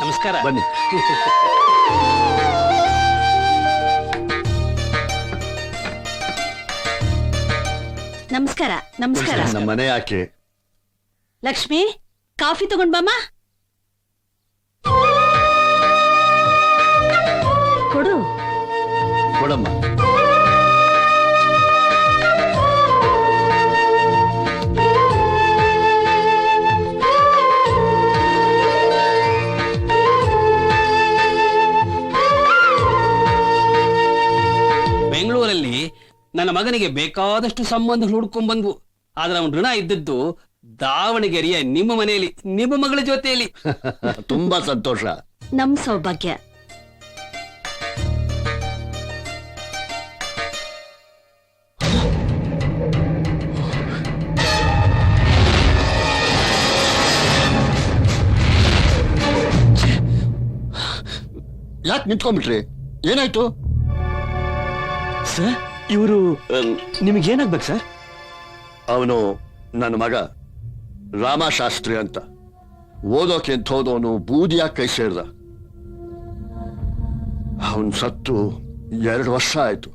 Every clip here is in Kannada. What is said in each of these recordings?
ನಮಸ್ಕಾರ. ಬನ್ನಿ. ನಮಸ್ಕಾರ. ನಮಸ್ಕಾರ. ನಮ್ಮ ಮನೆ ಯಾಕೆ? ಲಕ್ಷ್ಮಿ, ಕಾಫಿ ತಗೊಂಡ್ ಬಾಮ್ಮ. ಕೊಡು. ಕೊಡಮ್ಮ. ಬೆಂಗಳೂರಲ್ಲಿ ನನ್ನ ಮಗನಿಗೆ ಬೇಕಾದಷ್ಟು ಸಂಬಂಧಗಳು ಹುಡ್ಕೊಂಡ್ ಬಂದ್ವು. ಆದ್ರೆ ಅವನ ಋಣ ಇದ್ದದ್ದು ದಾವಣಗೆರೆಯ ನಿಮ್ಮ ಮನೆಯಲ್ಲಿ, ನಿಮ್ಮ ಮಗಳ ಜೊತೆಯಲ್ಲಿ. ತುಂಬಾ ಸಂತೋಷ. ನಮ್ ಸೌಭಾಗ್ಯ. ಯಾಕೆ ನಿಂತ್ಕೊಂಡ್ಬಿಟ್ರಿ? ಏನಾಯ್ತು ಸರ್? ಇವರು ನಿಮಗೇನಾಗ್ಬೇಕು ಸರ್? ಅವನು ನನ್ನ ಮಗ ರಾಮಶಾಸ್ತ್ರಿ ಅಂತ. ಓದೋಕೆ ಅಂತ ಹೋದವನು ಬೂದಿಯಾಗಿ ಕೈ ಸೇರ್ದ. ಅವನ್ ಸತ್ತು 2 ವರ್ಷ ಆಯ್ತು.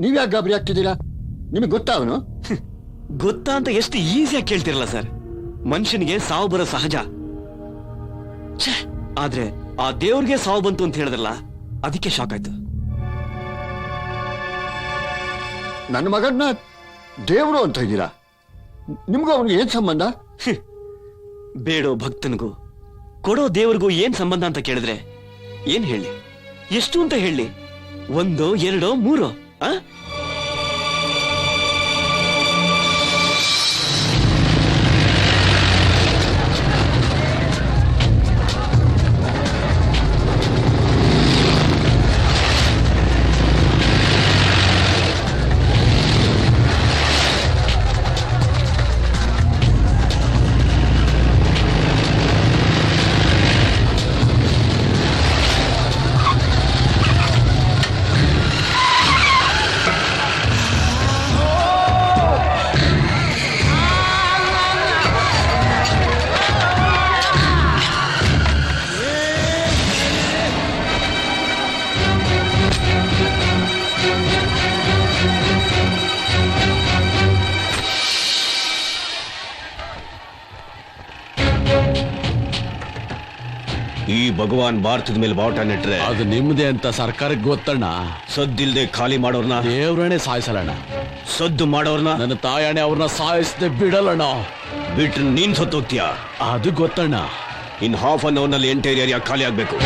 ನೀವ್ಯಾಕೆ ಗಾಬರಿ ಆಗ್ತಿದ್ದೀರಾ? ನಿಮಗೆ ಗೊತ್ತಾ ಅವನು? ಗೊತ್ತಾ ಅಂತ ಎಷ್ಟು ಈಸಿಯಾಗಿ ಕೇಳ್ತಿರಲ್ಲ ಸರ್. ಮನುಷ್ಯನಿಗೆ ಸಾವು ಬರೋ ಸಹಜ. ಆದ್ರೆ ಆ ದೇವ್ರಿಗೆ ಸಾವು ಬಂತು ಅಂತ ಹೇಳಿದ್ರಲ್ಲ, ಅದಕ್ಕೆ ಶಾಕ್ ಆಯ್ತು. ನನ್ನ ಮಗನ್ನ ದೇವರು ಅಂತ ಇದ್ದೀರಾ? ನಿಮ್ಗೂ ಅವನಿಗೆ ಏನ್ ಸಂಬಂಧ? ಬೇಡೋ ಭಕ್ತನಿಗೂ ಕೊಡೋ ದೇವ್ರಿಗೂ ಏನ್ ಸಂಬಂಧ ಅಂತ ಕೇಳಿದ್ರೆ ಏನ್ ಹೇಳಿ? ಎಷ್ಟು ಅಂತ ಹೇಳಿ? 1, 2, 3? ಈ ಭಗವಾನ್ ಭಾರತದ ಮೇಲೆ ಬಾವುಟ ನೆಟ್ರೆ ಅದು ನಿಮ್ದೇ ಅಂತ ಸರ್ಕಾರಕ್ಕೆ ಗೊತ್ತಣ್ಣ. ಸದ್ದಿಲ್ದೆ ಖಾಲಿ ಮಾಡೋರ್ನ ದೇವ್ರನೇ ಸಾಯಿಸಲಣ್ಣ. ಸದ್ದು ಮಾಡೋರ್ನ ನನ್ನ ತಾಯಣೆ ಅವ್ರನ್ನ ಸಾಯಿಸದೆ ಬಿಡಲಣ್ಣ. ಬಿಟ್ರೆ ನೀನ್ ಸತ್ತೋಗ್ತೀಯ. ಅದು ಗೊತ್ತಣ್ಣ. ಇನ್ ಹಾಫ್ ಅನ್ ಅವರ್ ನಲ್ಲಿ ಎಂಟೈರ್ ಏರಿಯಾ ಖಾಲಿ ಆಗ್ಬೇಕು.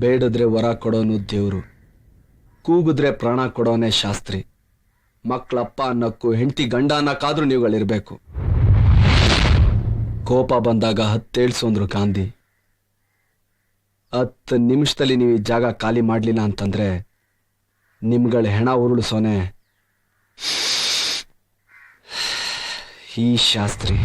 ಬೇಡದ್ರೆ ವರ ಕೊಡೋನು ದೇವ್ರು, ಕೂಗಿದ್ರೆ ಪ್ರಾಣ ಕೊಡೋನೆ ಶಾಸ್ತ್ರಿ. ಮಕ್ಕಳಪ್ಪ ಅನ್ನಕ್ಕೂ ಹೆಂಡತಿ ಗಂಡ ಅನ್ನಕ್ಕಾದ್ರೂ ನೀವುಗಳಿರ್ಬೇಕು. ಕೋಪ ಬಂದಾಗ 10 ಏಳ್ಸೋಂದ್ರು ಗಾಂಧಿ. 10 ನಿಮಿಷದಲ್ಲಿ ನೀವು ಈ ಜಾಗ ಖಾಲಿ ಮಾಡಲಿಲ್ಲ ಅಂತಂದ್ರೆ ನಿಮ್ಗಳ ಹೆಣ ಉರುಳಿಸೋನೆ ಈ ಶಾಸ್ತ್ರಿ.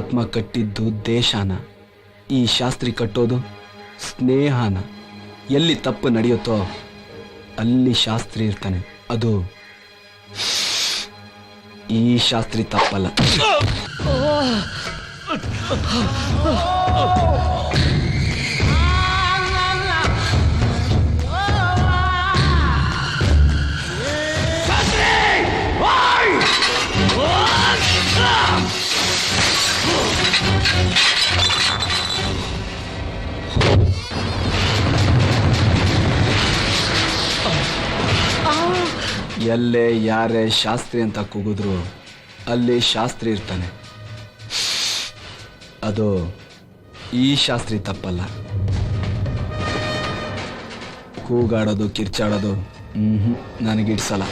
ಮಹಾತ್ಮ ಕಟ್ಟಿದ್ದು ದೇಶಾನ, ಈ ಶಾಸ್ತ್ರಿ ಕಟ್ಟೋದು ಸ್ನೇಹನ. ಎಲ್ಲಿ ತಪ್ಪು ನಡೆಯುತ್ತೋ ಅಲ್ಲಿ ಶಾಸ್ತ್ರಿ ಇರ್ತಾನೆ. ಅದು ಈ ಶಾಸ್ತ್ರಿ ತಪ್ಪಲ್ಲ. ಎಲ್ಲೇ ಯಾರೇ ಶಾಸ್ತ್ರಿ ಅಂತ ಕೂಗಿದ್ರು ಅಲ್ಲಿ ಶಾಸ್ತ್ರಿ ಇರ್ತಾನೆ. ಅದು ಈ ಶಾಸ್ತ್ರಿ ತಪ್ಪಲ್ಲ. ಕೂಗಾಡೋದು ಕಿರ್ಚಾಡೋದು ನನಗಿಡ್ಸಲ್ಲ.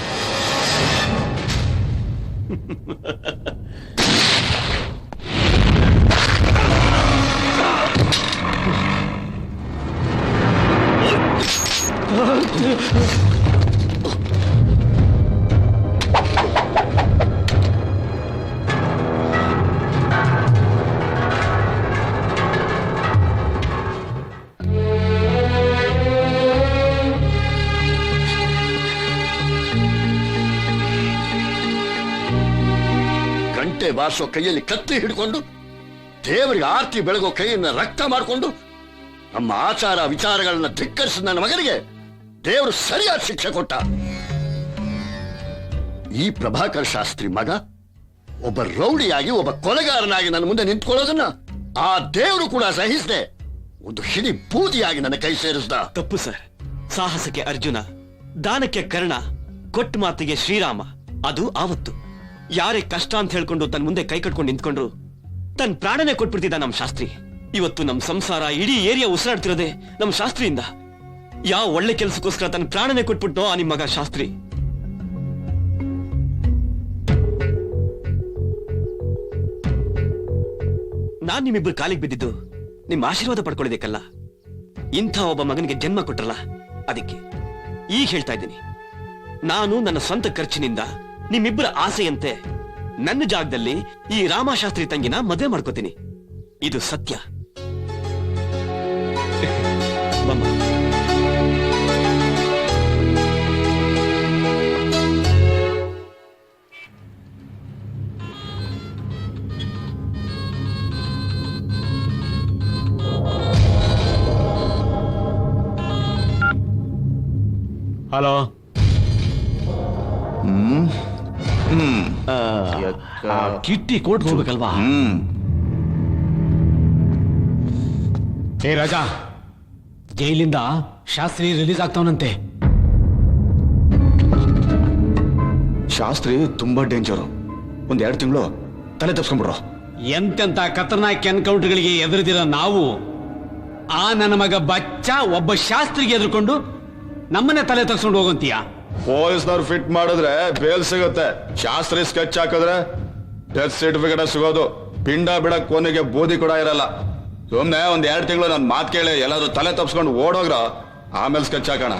ಗಂಟೆ ಬಾರಿಸೋ ಕೈಯಲ್ಲಿ ಕತ್ತಿ ಹಿಡ್ಕೊಂಡು, ದೇವರಿಗೆ ಆರ್ತಿ ಬೆಳಗೋ ಕೈಯನ್ನ ರಕ್ತ ಮಾಡಿಕೊಂಡು, ನಮ್ಮ ಆಚಾರ ವಿಚಾರಗಳನ್ನ ಧಿಕ್ಕರಿಸಿದ ನನ್ನ ಮಗನಿಗೆ ದೇವರು ಸರಿಯಾದ ಶಿಕ್ಷೆ ಕೊಟ್ಟ. ಈ ಪ್ರಭಾಕರ್ ಶಾಸ್ತ್ರಿ ಮಗ ಒಬ್ಬ ರೌಡಿಯಾಗಿ, ಒಬ್ಬ ಕೊಲೆಗಾರನಾಗಿ ನನ್ನ ಮುಂದೆ ನಿಂತ್ಕೊಳ್ಳೋದನ್ನ ಆ ದೇವರು ಕೂಡ ಸಹಿಸದೆ ಒಂದು ಹಿಡಿ ಬೂದಿಯಾಗಿ ನನ್ನ ಕೈ ಸೇರಿಸ್ದ. ತಪ್ಪು ಸರ್. ಸಾಹಸಕ್ಕೆ ಅರ್ಜುನ, ದಾನಕ್ಕೆ ಕರ್ಣ, ಕೊಟ್ಟ ಮಾತಿಗೆ ಶ್ರೀರಾಮ. ಅದು ಆವತ್ತು. ಯಾರೇ ಕಷ್ಟ ಅಂತ ಹೇಳ್ಕೊಂಡು ತನ್ನ ಮುಂದೆ ಕೈ ಕಟ್ಕೊಂಡು ನಿಂತ್ಕೊಂಡ್ರು ತನ್ನ ಪ್ರಾಣನೇ ಕೊಟ್ಬಿಡ್ತಿದ್ದ ನಮ್ ಶಾಸ್ತ್ರಿ. ಇವತ್ತು ನಮ್ ಸಂಸಾರ, ಇಡೀ ಏರಿಯಾ ಉಸಿರಾಡ್ತಿರೋದೆ ನಮ್ ಶಾಸ್ತ್ರಿಯಿಂದ. ಯಾವ ಒಳ್ಳೆ ಕೆಲಸಕ್ಕೋಸ್ಕರ ತನ್ನ ಪ್ರಾಣನೇ ಕೊಟ್ಬಿಟ್ನೋ ಆ ನಿಮ್ ಮಗ ಶಾಸ್ತ್ರಿ. ನಾನ್ ನಿಮ್ಮಿಬ್ರು ಕಾಲಿಗೆ ಬಿದ್ದಿದ್ದು ನಿಮ್ ಆಶೀರ್ವಾದ ಪಡ್ಕೊಳ್ಳೋದಕ್ಕಲ್ಲ, ಇಂಥ ಒಬ್ಬ ಮಗನಿಗೆ ಜನ್ಮ ಕೊಟ್ರಲ್ಲ ಅದಕ್ಕೆ. ಈಗ ಹೇಳ್ತಾ ಇದ್ದೀನಿ, ನಾನು ನನ್ನ ಸ್ವಂತ ಖರ್ಚಿನಿಂದ ನಿಮ್ಮಿಬ್ಬರ ಆಸೆಯಂತೆ ನನ್ನ ಜಾಗದಲ್ಲಿ ಈ ರಾಮಶಾಸ್ತ್ರಿ ತಂಗಿನ ಮದುವೆ ಮಾಡ್ಕೋತೀನಿ. ಇದು ಸತ್ಯ. ಬಮ್ಮ. ಹಲೋ. ಕಿಟ್ಟಿ ಕೋರ್ಟ್ಗೆ ಹೋಗ್ಬೇಕಲ್ವಾ? ಏ ರಾಜಾ, ಜೈಲಿಂದ ಶಾಸ್ತ್ರಿ ರಿಲೀಸ್ ಆಗ್ತಾವನಂತೆ. ಶಾಸ್ತ್ರಿ ತುಂಬಾ ಡೇಂಜರು. ಒಂದ್ 2 ತಿಂಗಳು ತಲೆ ತಪ್ಸ್ಕೊಂಡ್ಬಿಡ್ರು. ಎಂತೆಂತ ಖತರ್ನಾಕ್ ಎನ್ಕೌಂಟರ್ಗಳಿಗೆ ಎದುರಿದಿರೋ ನಾವು, ಆ ನನ್ನ ಮಗ ಬಚ್ಚ ಒಬ್ಬ ಶಾಸ್ತ್ರಿಗೆ ಎದುರ್ಕೊಂಡು ನಮ್ಮನ್ನೇ ತಲೆ ತಗ್ಸ್ಕೊಂಡು ಹೋಗಂತೀಯ? ಪೊಲೀಸ್ನವ್ರು ಫಿಟ್ ಮಾಡಿದ್ರೆ ಬೇಲ್ ಸಿಗುತ್ತೆ. ಶಾಸ್ತ್ರಿ ಸ್ಕೆಚ್ ಹಾಕಿದ್ರೆ ಡೆತ್ ಸರ್ಟಿಫಿಕೇಟ್ ಸಿಗೋದು. ಪಿಂಡ ಬಿಡಕ್ ಕೊನೆಗೆ ಬೂದಿ ಕೂಡ ಇರಲ್ಲ. ಸುಮ್ನೆ ಒಂದ್ 2 ತಿಂಗಳು ನನ್ನ ಮಾತು ಕೇಳಿ ಎಲ್ಲಾದ್ರೂ ತಲೆ ತಪ್ಸ್ಕೊಂಡು ಓಡೋಗ್ರ, ಆಮೇಲೆ ಸ್ಕೆಚ್ ಹಾಕೋಣ.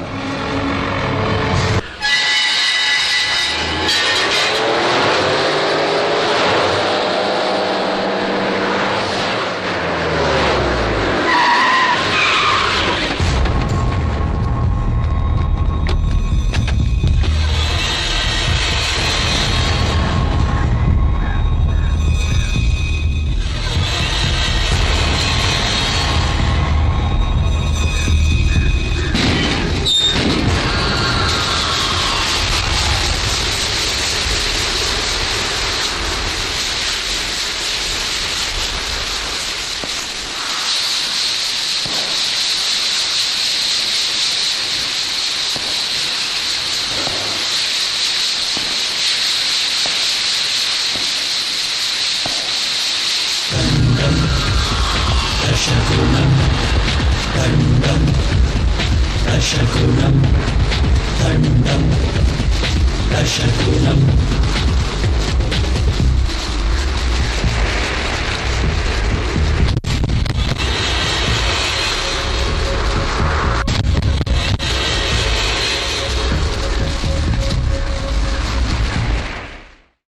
दशगुणं